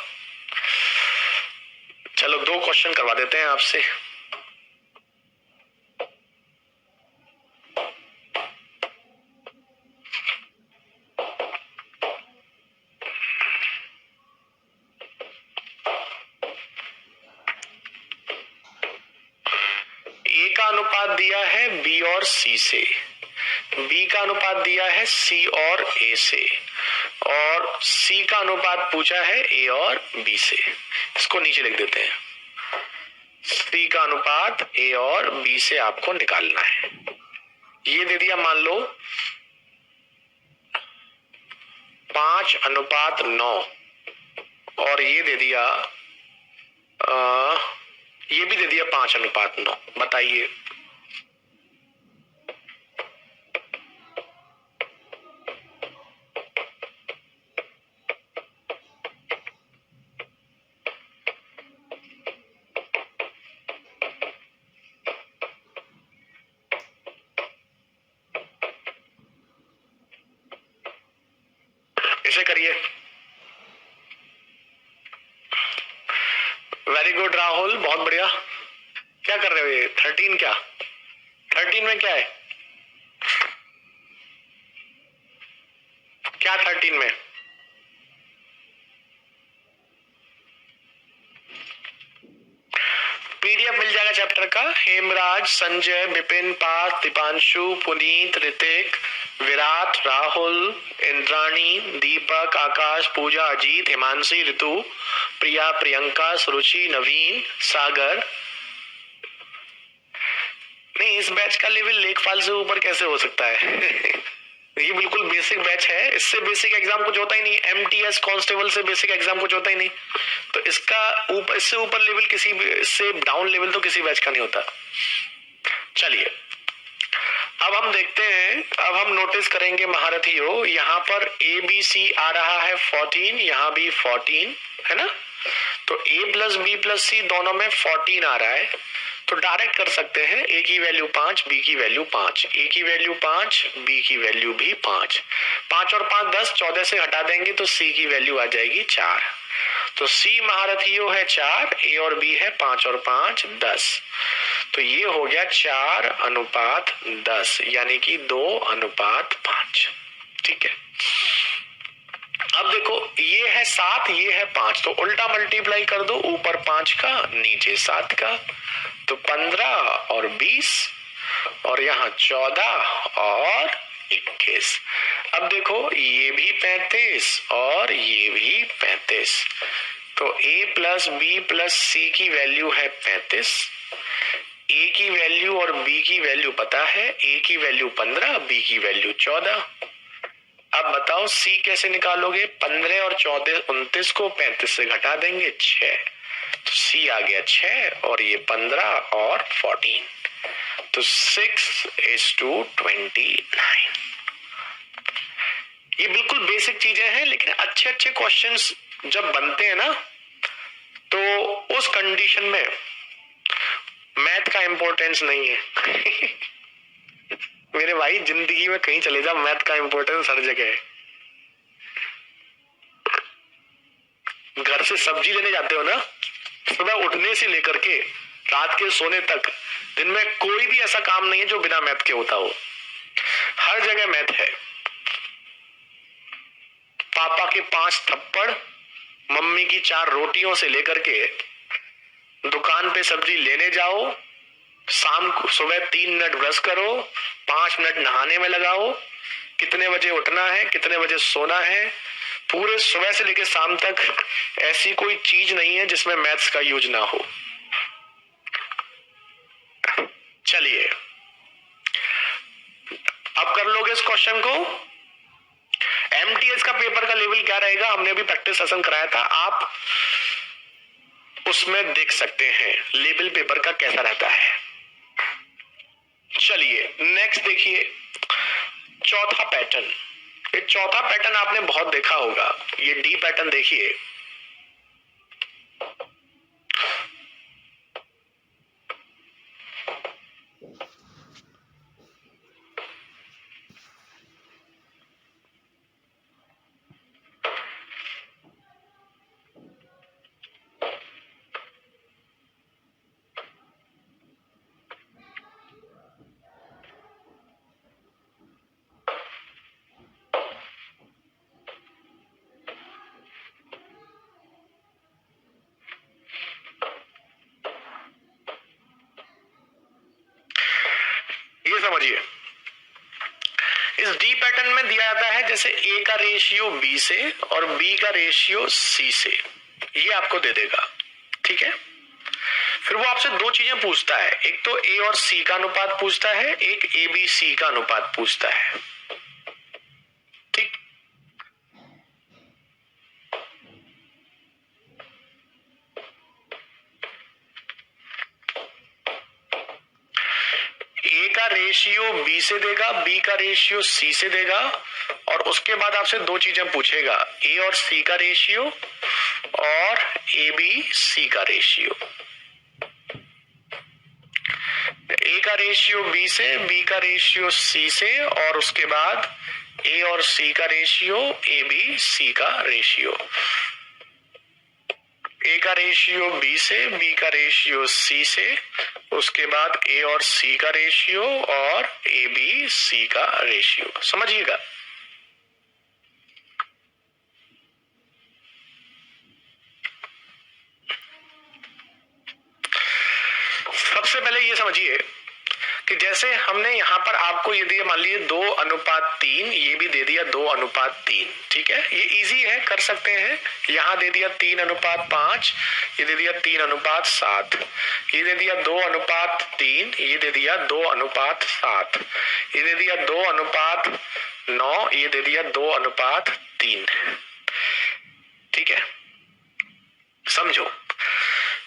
चलो 2 क्वेश्चन करवा देते हैं आपसे। ए का अनुपात दिया है बी और सी से, बी का अनुपात दिया है सी और ए से, और सी का अनुपात पूछा है ए और बी से। इसको नीचे लिख देते हैं। सी का अनुपात ए और बी से आपको निकालना है। ये दे दिया मान लो 5:9, और ये दे दिया ये भी दे दिया 5:9। बताइए इसे करिए। वेरी गुड राहुल, बहुत बढ़िया। क्या कर रहे हो ये? 13 क्या? 13 में क्या है? क्या 13 में? पीडीएफ मिल जाएगा चैप्टर का। हेमराज, संजय, विपिन, पार्थ, दीपांशु, पुनीत, ऋतिक, विराट, राहुल, इंद्राणी, दीपक, आकाश, पूजा, अजीत, हिमांशी, ऋतु, प्रिया, प्रियंका, सुरुचि, नवीन, सागर। नहीं, इस बैच का लेवल लेखपाल से ऊपर कैसे हो सकता है? ये बिल्कुल बेसिक बैच है, इससे बेसिक एग्जाम कुछ होता ही नहीं। एमटीएस कांस्टेबल से बेसिक एग्जाम कुछ होता ही नहीं। तो इसका ऊपर, इससे ऊपर लेवल किसी, इससे डाउन लेवल तो किसी बैच का नहीं होता। चलिए अब हम देखते हैं, अब हम नोटिस करेंगे महारथियों, यहाँ पर ए बी सी आ रहा है 14, यहाँ भी 14 है ना। तो a प्लस बी प्लस सी दोनों में 14 आ रहा है। तो डायरेक्ट कर सकते हैं, ए की वैल्यू 5, बी की वैल्यू 5, ए की वैल्यू 5, बी की वैल्यू भी 5, 5 और 5 10, 14 से हटा देंगे तो सी की वैल्यू आ जाएगी 4। तो सी महारथियों है 4, ए और बी है 5 और 5 10। तो ये हो गया 4:10, यानी कि 2:5। ठीक है, अब देखो ये है 7, ये है 5, तो उल्टा मल्टीप्लाई कर दो, ऊपर 5 का नीचे 7 का, तो 15 और 20 और यहाँ 14 और 21। अब देखो ये भी 35 और ये भी 35, तो a प्लस बी प्लस सी की वैल्यू है 35। a की वैल्यू और b की वैल्यू पता है, a की वैल्यू 15, b की वैल्यू 14। अब बताओ c कैसे निकालोगे, 15 और 14 29 को 35 से घटा देंगे 6, तो c आ गया 6 और ये 15 और 14, तो 6:29। ये बिल्कुल बेसिक चीजें हैं, लेकिन अच्छे अच्छे क्वेश्चंस जब बनते हैं ना, तो उस कंडीशन में मैथ का इंपॉर्टेंस नहीं है। मेरे भाई जिंदगी में कहीं चले जाओ, मैथ का इंपॉर्टेंस हर जगह है। घर से सब्जी लेने जाते हो ना, सुबह उठने से लेकर के रात के सोने तक दिन में कोई भी ऐसा काम नहीं है जो बिना मैथ के होता हो। हर जगह मैथ है। पापा के 5 थप्पड़, मम्मी की 4 रोटियों से लेकर के दुकान पे सब्जी लेने जाओ, शाम को सुबह 3 मिनट ब्रश करो, 5 मिनट नहाने में लगाओ, कितने बजे उठना है, कितने बजे सोना है, पूरे सुबह से लेकर शाम तक ऐसी कोई चीज नहीं है जिसमें मैथ्स का यूज ना हो। चलिए अब कर लोगे इस क्वेश्चन को। एमटीएस का पेपर का लेवल क्या रहेगा, हमने अभी प्रैक्टिस सेशन कराया था, आप उसमें देख सकते हैं लेवल पेपर का कैसा रहता है। चलिए नेक्स्ट देखिए, चौथा पैटर्न। ये चौथा पैटर्न आपने बहुत देखा होगा, ये डी पैटर्न देखिए। ये समझिए, इस डी पैटर्न में दिया जाता है जैसे ए का रेशियो बी से और बी का रेशियो सी से, ये आपको दे देगा। ठीक है, फिर वो आपसे 2 चीजें पूछता है, एक तो ए और सी का अनुपात पूछता है, एक ए बी सी का अनुपात पूछता है। ठीक, ए का रेशियो बी से देगा, बी का रेशियो सी से देगा, और उसके बाद आपसे 2 चीजें पूछेगा, ए और सी का रेशियो और ए बी सी का रेशियो। ए का रेशियो बी से, बी का रेशियो सी से, और उसके बाद ए और सी का रेशियो, ए बी सी का रेशियो। ए का रेशियो बी से, बी का रेशियो सी से, उसके बाद ए और सी का रेशियो और ए बी सी का रेशियो। समझिएगा, सबसे पहले ये समझिए कि जैसे हमने यहां पर आपको ये दिया, मान लीजिए 2:3, ये भी दे दिया 2:3। ठीक है, ये इजी है, कर सकते हैं। यहां दे दिया 3:5, ये दे दिया 3:7, ये दे दिया 2:3, ये दे दिया 2:7, ये दे दिया 2:9, ये दे दिया 2:3। ठीक है, समझो।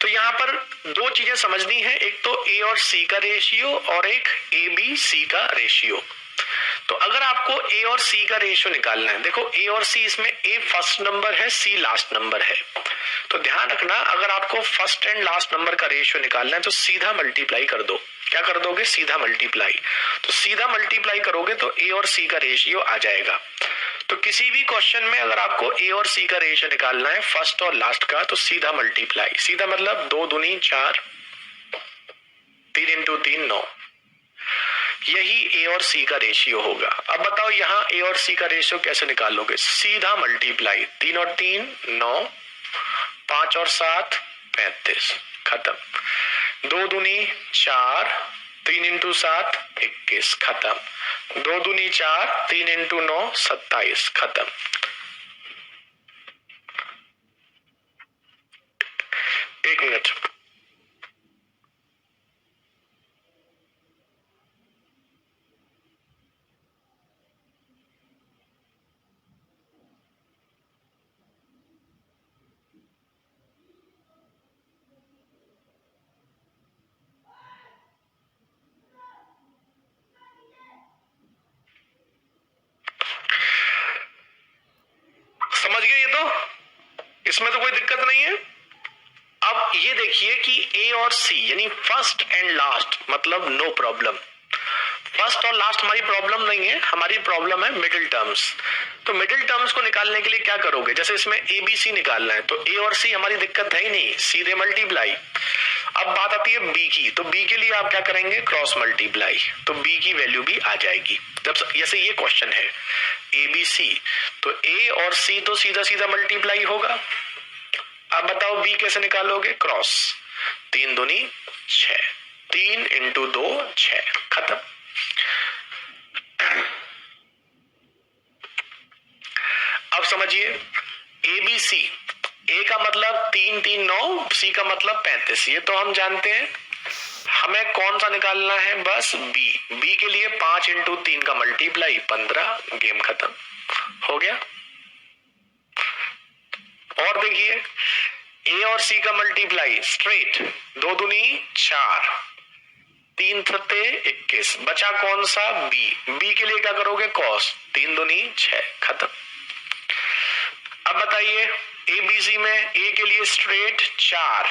तो यहां पर 2 चीजें समझनी है, एक तो ए और सी का रेशियो और एक ए बी सी का रेशियो। तो अगर आपको ए और सी का रेशियो निकालना है, देखो ए और सी, इसमें ए फर्स्ट नंबर है, सी लास्ट नंबर है, तो ध्यान रखना अगर आपको फर्स्ट एंड लास्ट नंबर का रेशियो निकालना है तो सीधा मल्टीप्लाई कर दो। क्या कर दोगे? सीधा मल्टीप्लाई। तो सीधा मल्टीप्लाई करोगे तो ए और सी का रेशियो आ जाएगा। तो किसी भी क्वेश्चन में अगर आपको ए और सी का रेशियो निकालना है फर्स्ट और लास्ट का, तो सीधा मल्टीप्लाई। सीधा मतलब 2 दूनी 4, 3 इंटू 3 9, यही ए और सी का रेशियो होगा। अब बताओ यहाँ ए और सी का रेशियो कैसे निकालोगे? सीधा मल्टीप्लाई, 3 और 3 9, 5 और 7 35, खत्म। 2 दूनी 4, 3 इंटू 7 21, खत्म। 2 दूनी 4, 3 इंटू 9 27, खत्म। एक मिनट, समझ गए? ये तो इसमें तो कोई दिक्कत नहीं है। अब ये देखिए कि ए और सी यानी फर्स्ट एंड लास्ट मतलब नो प्रॉब्लम। फर्स्ट और लास्ट हमारी प्रॉब्लम नहीं है, हमारी प्रॉब्लम है मिडिल टर्म्स। तो मिडिल टर्म्स को निकालने के लिए क्या करोगे? जैसे इसमें ए बी सी निकालना है तो ए और सी हमारी दिक्कत है ही नहीं, सीधे मल्टीप्लाई। अब बात आती है बी की, तो बी के लिए आप क्या करेंगे? Cross multiply. तो बी की वैल्यू भी आ जाएगी। जब जैसे ये क्वेश्चन है ए बी सी, तो ए और सी तो सीधा सीधा मल्टीप्लाई होगा। अब बताओ बी कैसे निकालोगे? क्रॉस, 3 दूनी 6, 3 इंटू 2 6, खत्म। अब समझिए ए बी सी, ए का मतलब 3 3 9, सी का मतलब 35, ये तो हम जानते हैं। हमें कौन सा निकालना है? बस बी। बी के लिए 5 इंटू 3 का मल्टीप्लाई 15, गेम खत्म हो गया। और देखिए ए और सी का मल्टीप्लाई स्ट्रेट, 2 दूनी 4, 3 सत्ते 21, बचा कौन सा? बी। बी के लिए क्या करोगे? कॉस, 3 दूनी 6, खत्म। अब बताइए ए बी सी में ए के लिए स्ट्रेट 4,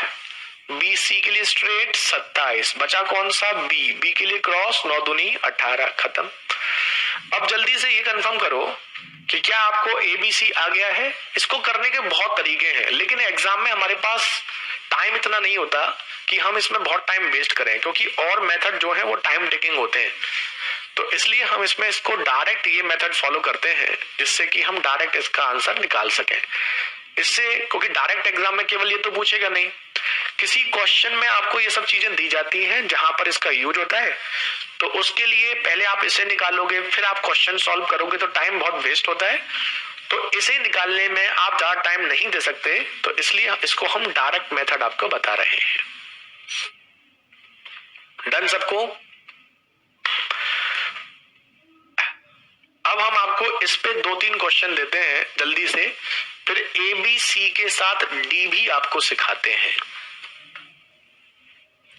बी सी के लिए स्ट्रेट 27, बचा कौन सा? बी। बी के लिए क्रॉस, 9 दूनी 18, खत्म। अब जल्दी से ये कंफर्म करो कि क्या आपको एबीसी आ गया है। इसको करने के बहुत तरीके हैं, लेकिन एग्जाम में हमारे पास टाइम इतना नहीं होता कि हम इसमें बहुत टाइम वेस्ट करें, क्योंकि और मेथड जो है वो टाइम टेकिंग होते हैं। तो इसलिए हम इसमें इसको डायरेक्ट ये मेथड फॉलो करते हैं, जिससे कि हम डायरेक्ट इसका आंसर निकाल सकें। इससे, क्योंकि डायरेक्ट एग्जाम में केवल ये तो पूछेगा नहीं, किसी क्वेश्चन में आपको ये सब चीजें दी जाती हैं जहां पर इसका यूज होता है। तो उसके लिए पहले आप इसे निकालोगे, फिर आप क्वेश्चन सॉल्व करोगे, तो टाइम बहुत वेस्ट होता है। तो इसे निकालने में आप ज्यादा टाइम नहीं दे सकते, तो इसलिए इसको हम डायरेक्ट मेथड आपको बता रहे हैं। डन सबको? अब हम आपको इस पे 2-3 क्वेश्चन देते हैं जल्दी से, फिर ए बी सी के साथ डी भी आपको सिखाते हैं।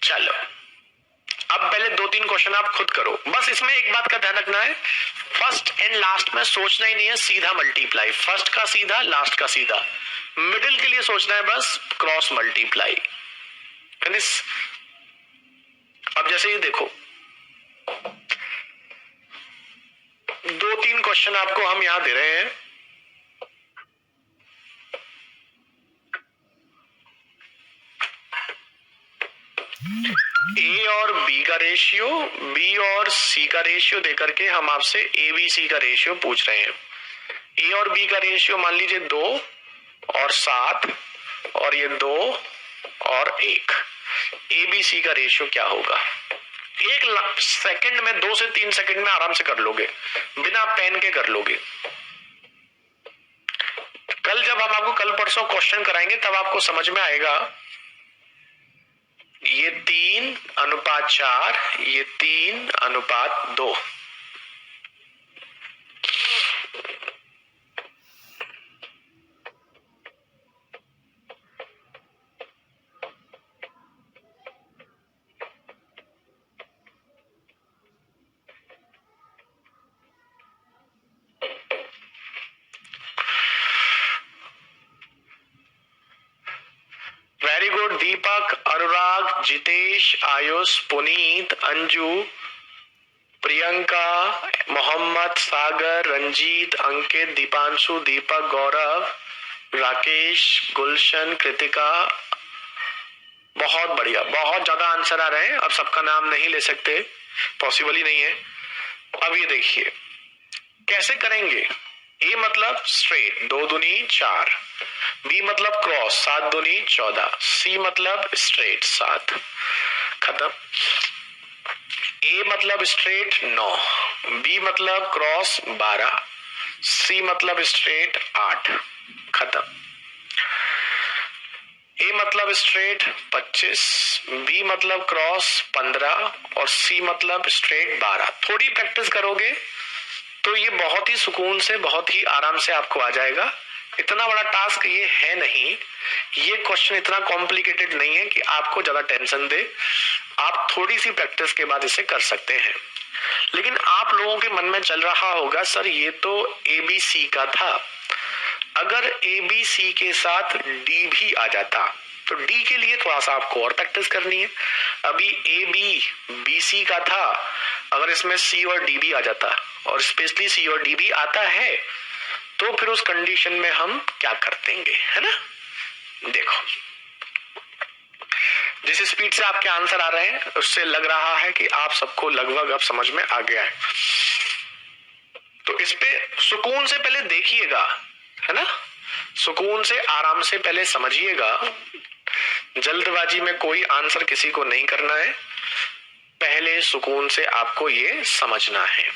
चलो अब पहले 2-3 क्वेश्चन आप खुद करो। बस इसमें एक बात का ध्यान रखना है, फर्स्ट एंड लास्ट में सोचना ही नहीं है, सीधा मल्टीप्लाई। फर्स्ट का सीधा, लास्ट का सीधा। मिडिल के लिए सोचना है बस क्रॉस मल्टीप्लाई। फिनिश। अब जैसे ये देखो 2-3 क्वेश्चन आपको हम यहां दे रहे हैं। ए और बी का रेशियो, बी और सी का रेशियो देकर के हम आपसे ए बी सी का रेशियो पूछ रहे हैं। ए और बी का रेशियो मान लीजिए 2 और 7, और ये 2 और 1। ए बी सी का रेशियो क्या होगा? 1 सेकंड में, 2 से 3 सेकंड में आराम से कर लोगे, बिना पेन के कर लोगे। कल जब हम आपको कल परसों क्वेश्चन कराएंगे तब आपको समझ में आएगा। ये 3:4, ये 3:2। जितेश, आयुष, पुनीत, अंजू, प्रियंका, मोहम्मद, सागर, रंजीत, अंकित, दीपांशु, दीपक, गौरव, राकेश, गुलशन, कृतिका। बहुत बढ़िया, बहुत ज्यादा आंसर आ रहे हैं। अब सबका नाम नहीं ले सकते, पॉसिबल ही नहीं है। अब ये देखिए कैसे करेंगे। ए मतलब स्ट्रेट, 2 दूनी 4। बी मतलब क्रॉस, 7 दूनी 14। सी मतलब स्ट्रेट, 7। खत्म। ए मतलब स्ट्रेट, 9। बी मतलब क्रॉस, 12। सी मतलब स्ट्रेट, 8। खत्म। ए मतलब स्ट्रेट, 25। बी मतलब क्रॉस, 15। और सी मतलब स्ट्रेट, 12। थोड़ी प्रैक्टिस करोगे तो ये बहुत ही सुकून से, बहुत ही आराम से आपको आ जाएगा। इतना बड़ा टास्क ये है नहीं, ये क्वेश्चन इतना कॉम्प्लिकेटेड नहीं है कि आपको ज्यादा टेंशन दे। आप थोड़ी सी प्रैक्टिस के बाद इसे कर सकते हैं। लेकिन आप लोगों के मन में चल रहा होगा, सर ये तो ABC का था, अगर ABC के साथ D भी आ जाता तो D के लिए थोड़ा सा आपको और प्रैक्टिस करनी है। अभी AB BC का था, अगर इसमें C और D भी आ जाता, और स्पेशली C और D भी आता है, तो फिर उस कंडीशन में हम क्या कर देंगे, है ना। देखो जिस स्पीड से आपके आंसर आ रहे हैं उससे लग रहा है कि आप सबको लगभग अब समझ में आ गया है। तो इस पे सुकून से पहले देखिएगा, है ना, सुकून से आराम से पहले समझिएगा। जल्दबाजी में कोई आंसर किसी को नहीं करना है, पहले सुकून से आपको ये समझना है।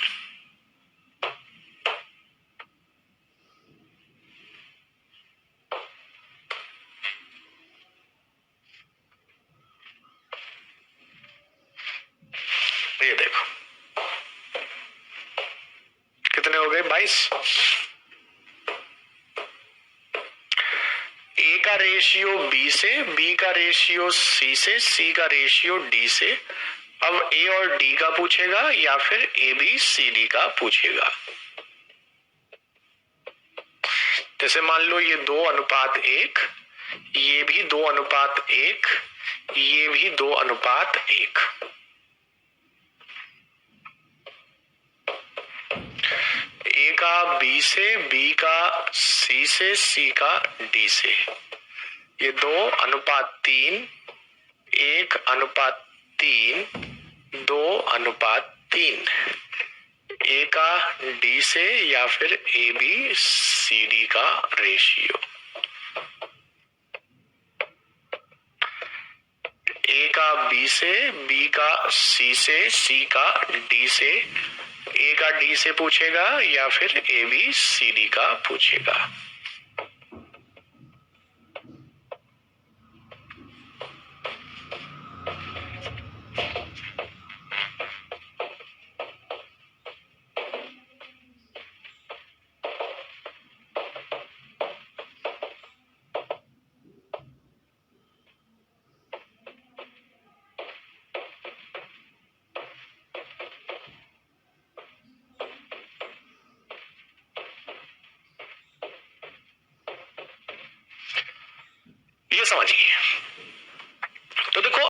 ये देखो कितने हो गए, 22। ए का रेशियो बी से, बी का रेशियो सी से, सी का रेशियो डी से। अब ए और डी का पूछेगा या फिर ABCD का पूछेगा। जैसे मान लो ये 2:1, ये भी 2:1, ये भी 2:1। ए का बी से, बी का सी से, सी का डी से। ये 2:3, 1:3, 2:3। ए का डी से या फिर ABCD का रेशियो। ए का बी से, बी का सी से, सी का डी से। ए का डी से पूछेगा या फिर ABCD का पूछेगा। ये समझिए। तो देखो